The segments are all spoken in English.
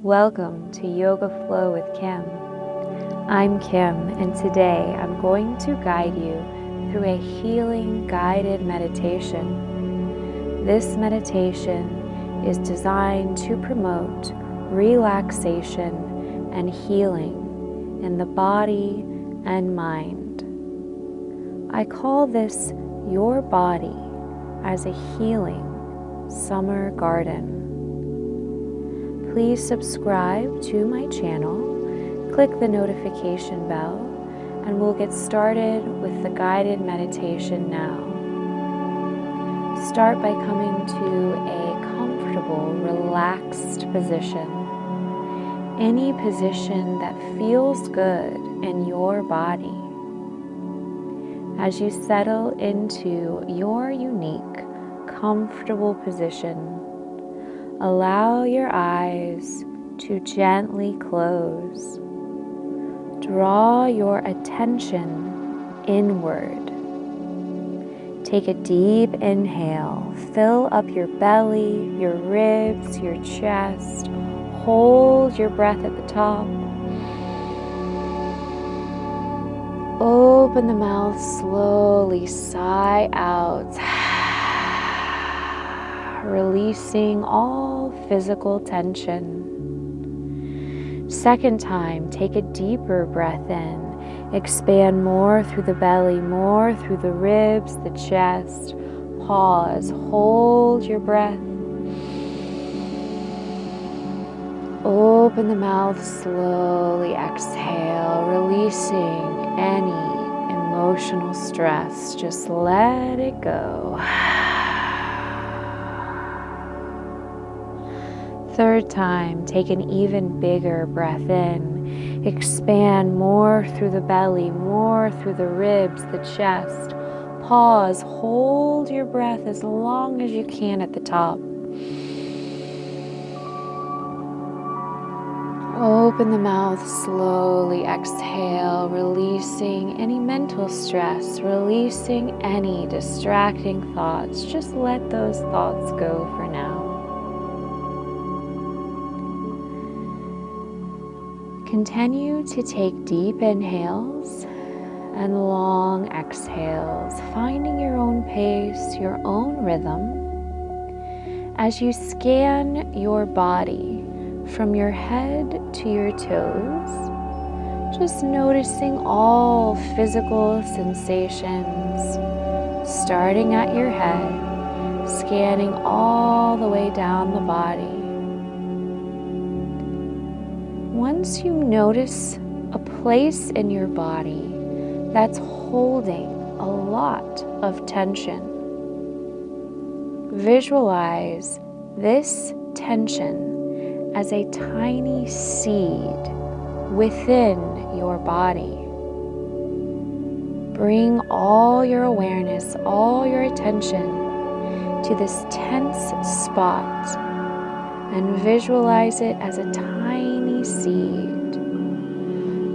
Welcome to Yoga Flow with Kim. I'm Kim, and today I'm going to guide you through a healing guided meditation. This meditation is designed to promote relaxation and healing in the body and mind. I call this your body as a healing summer garden. Please subscribe to my channel, click the notification bell, and we'll get started with the guided meditation now. Start by coming to a comfortable, relaxed position. Any position that feels good in your body. As you settle into your unique, comfortable position, allow your eyes to gently close. Draw your attention inward. Take a deep inhale. Fill up your belly, your ribs, your chest. Hold your breath at the top. Open the mouth slowly, sigh out. Releasing all physical tension. Second time, take a deeper breath in. Expand more through the belly, more through the ribs, the chest. Pause, hold your breath. Open the mouth slowly, exhale, releasing any emotional stress. Just let it go. Third time, take an even bigger breath in. Expand more through the belly, more through the ribs, the chest. Pause, hold your breath as long as you can at the top. Open the mouth slowly, exhale, releasing any mental stress, releasing any distracting thoughts. Just let those thoughts go for now. Continue to take deep inhales and long exhales, finding your own pace, your own rhythm. As you scan your body from your head to your toes, just noticing all physical sensations, starting at your head, scanning all the way down the body. Once you notice a place in your body that's holding a lot of tension, visualize this tension as a tiny seed within your body. Bring all your awareness, all your attention to this tense spot and visualize it as a tiny seed.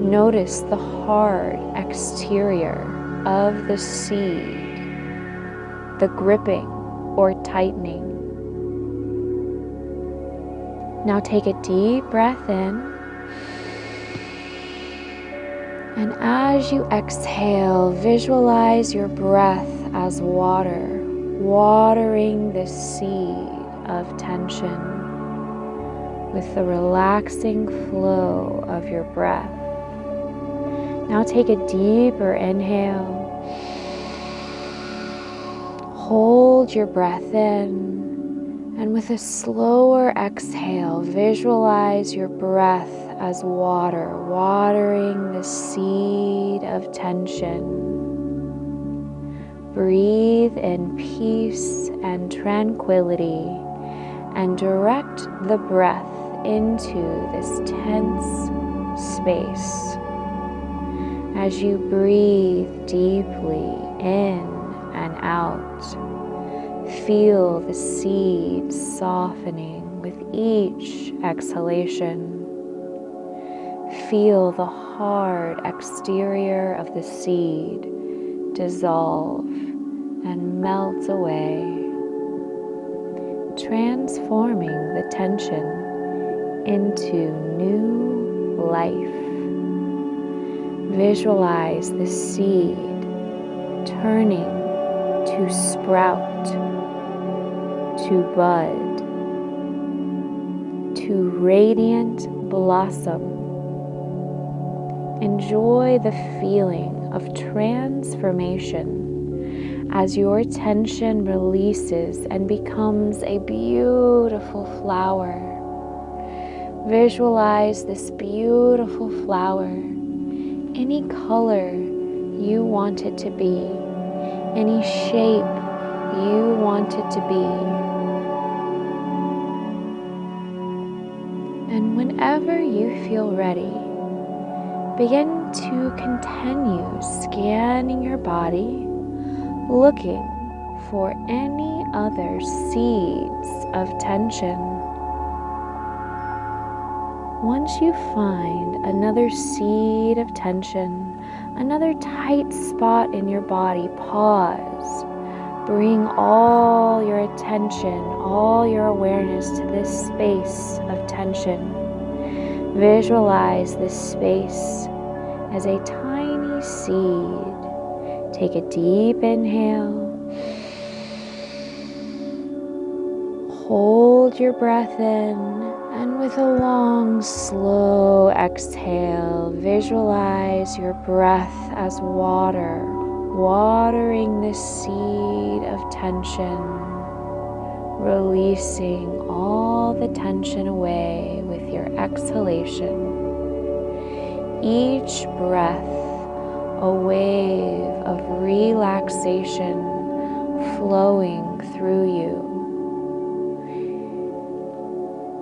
Notice the hard exterior of the seed, the gripping or tightening. Now take a deep breath in, and as you exhale, visualize your breath as water, watering the seed of tension with the relaxing flow of your breath. Now take a deeper inhale. Hold your breath in, and with a slower exhale, visualize your breath as water, watering the seed of tension. Breathe in peace and tranquility, and direct the breath into this tense space. As you breathe deeply in and out, feel the seed softening with each exhalation. Feel the hard exterior of the seed dissolve and melt away, transforming the tension into new life. Visualize the seed turning to sprout, to bud, to radiant blossom. Enjoy the feeling of transformation as your tension releases and becomes a beautiful flower. Visualize this beautiful flower, any color you want it to be, any shape you want it to be. And whenever you feel ready, begin to continue scanning your body, looking for any other seeds of tension. Once you find another seed of tension, another tight spot in your body, pause. Bring all your attention, all your awareness to this space of tension. Visualize this space as a tiny seed. Take a deep inhale. Hold your breath in, and with a long, slow exhale, visualize your breath as water, watering this seed of tension, releasing all the tension away with your exhalation. Each breath, a wave of relaxation flowing through you.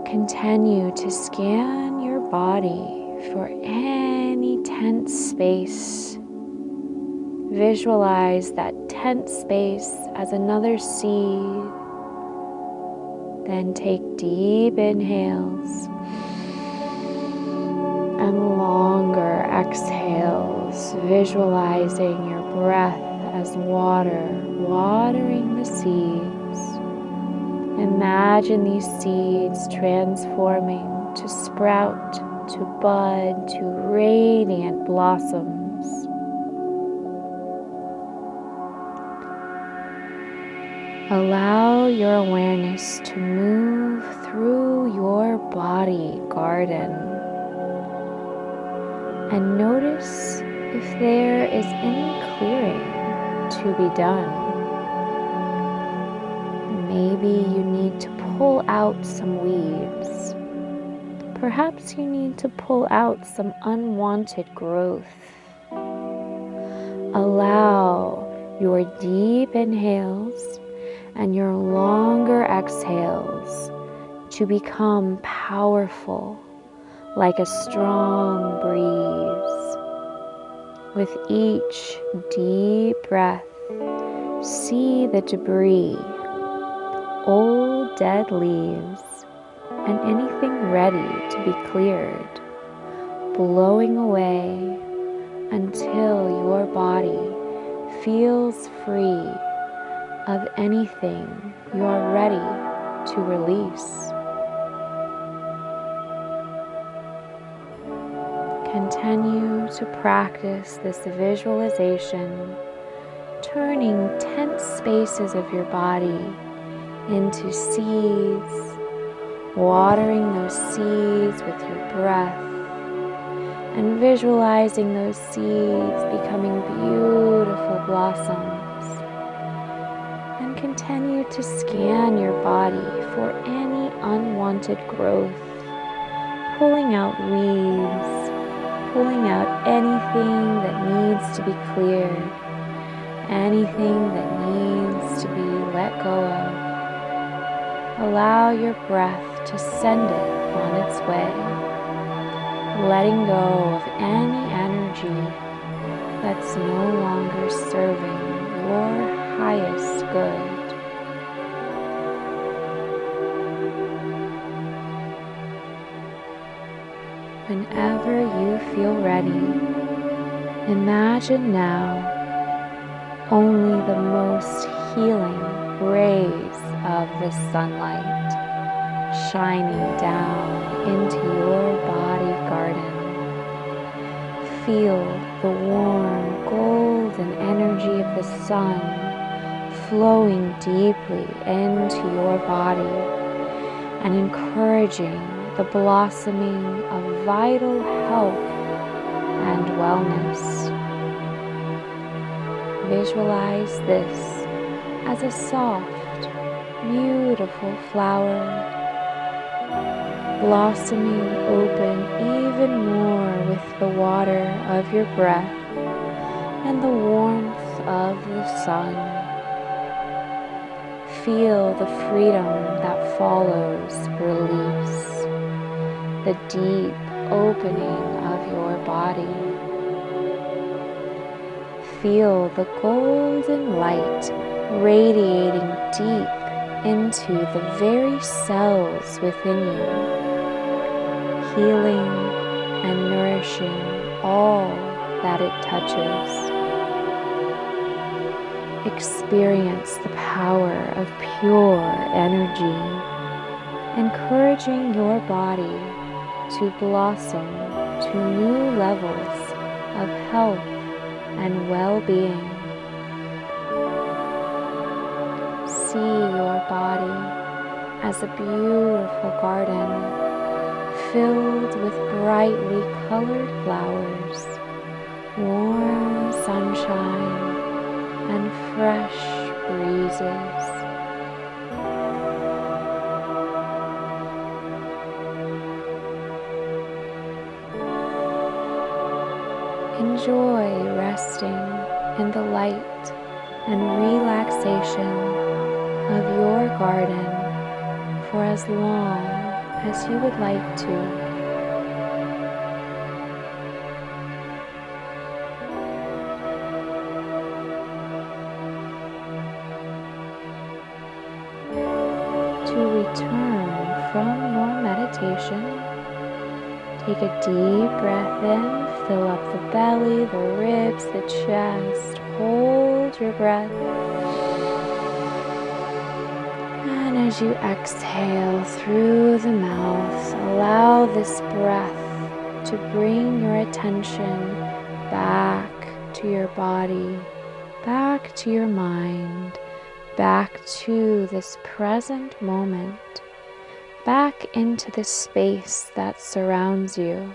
Continue to scan your body for any tense space. Visualize that tense space as another seed. Then take deep inhales and longer exhales, visualizing your breath as water, watering the seeds. Imagine these seeds transforming to sprout, to bud, to radiant blossoms. Allow your awareness to move through your body garden and notice if there is any clearing to be done. Maybe you need to pull out some weeds. Perhaps you need to pull out some unwanted growth. Allow your deep inhales and your longer exhales to become powerful, like a strong breeze. With each deep breath, see the debris, old dead leaves, and anything ready to be cleared, blowing away until your body feels free of anything you are ready to release. Continue to practice this visualization, turning tense spaces of your body into seeds, watering those seeds with your breath, and visualizing those seeds becoming beautiful blossoms. And continue to scan your body for any unwanted growth, pulling out weeds, pulling out anything that needs to be cleared, anything that needs to be let go of. Allow your breath to send it on its way, letting go of any energy that's no longer serving your highest good. Whenever you feel ready, imagine now only the most healing rays of the sunlight shining down into your body garden. Feel the warm golden energy of the sun flowing deeply into your body and encouraging the blossoming of vital health and wellness. Visualize this as a soft, beautiful flower, blossoming open even more with the water of your breath and the warmth of the sun. Feel the freedom that follows release, the deep opening of your body. Feel the golden light radiating deep into the very cells within you, healing and nourishing all that it touches. Experience the power of pure energy, encouraging your body to blossom to new levels of health and well-being. See your body as a beautiful garden filled with brightly colored flowers, warm sunshine, and fresh breezes. Enjoy resting in the light and relaxation of your garden for as long as you would like to. To return from your meditation, take a deep breath in, fill up the belly, the ribs, the chest, hold your breath. And as you exhale through the mouth, allow this breath to bring your attention back to your body, back to your mind, back to this present moment, back into the space that surrounds you.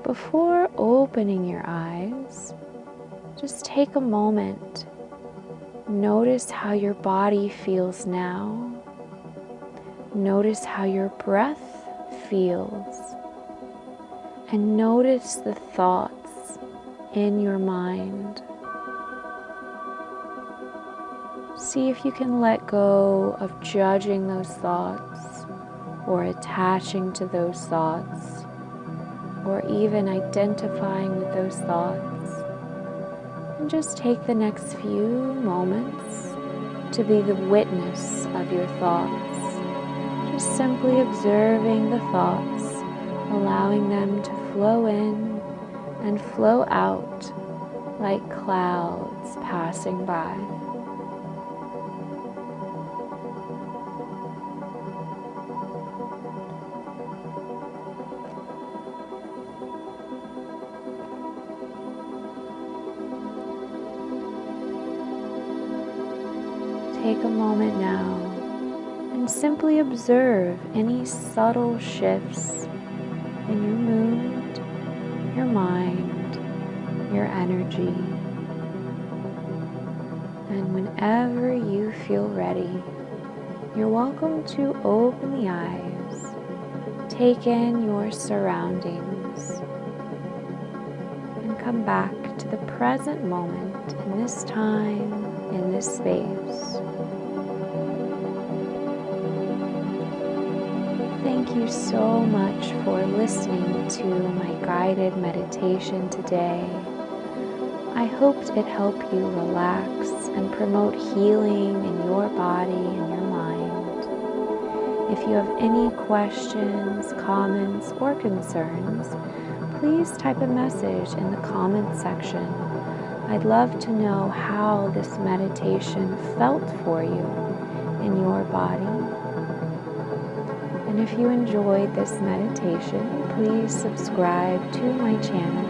Before opening your eyes, just take a moment. Notice how your body feels now. Notice how your breath feels. And notice the thoughts in your mind. See if you can let go of judging those thoughts or attaching to those thoughts or even identifying with those thoughts. And just take the next few moments to be the witness of your thoughts. Just simply observing the thoughts, allowing them to flow in and flow out like clouds passing by. Take a moment now and simply observe any subtle shifts in your mood, your mind, your energy. And whenever you feel ready, you're welcome to open the eyes, take in your surroundings, and come back to the present moment in this time, in this space. Thank you so much for listening to my guided meditation today. I hoped it helped you relax and promote healing in your body and your mind. If you have any questions, comments, or concerns, please type a message in the comments section. I'd love to know how this meditation felt for you in your body And if you enjoyed this meditation, please subscribe to my channel.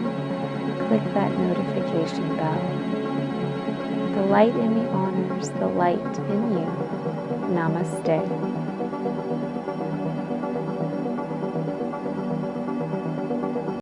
Click that notification bell. The light in me honors the light in you. Namaste.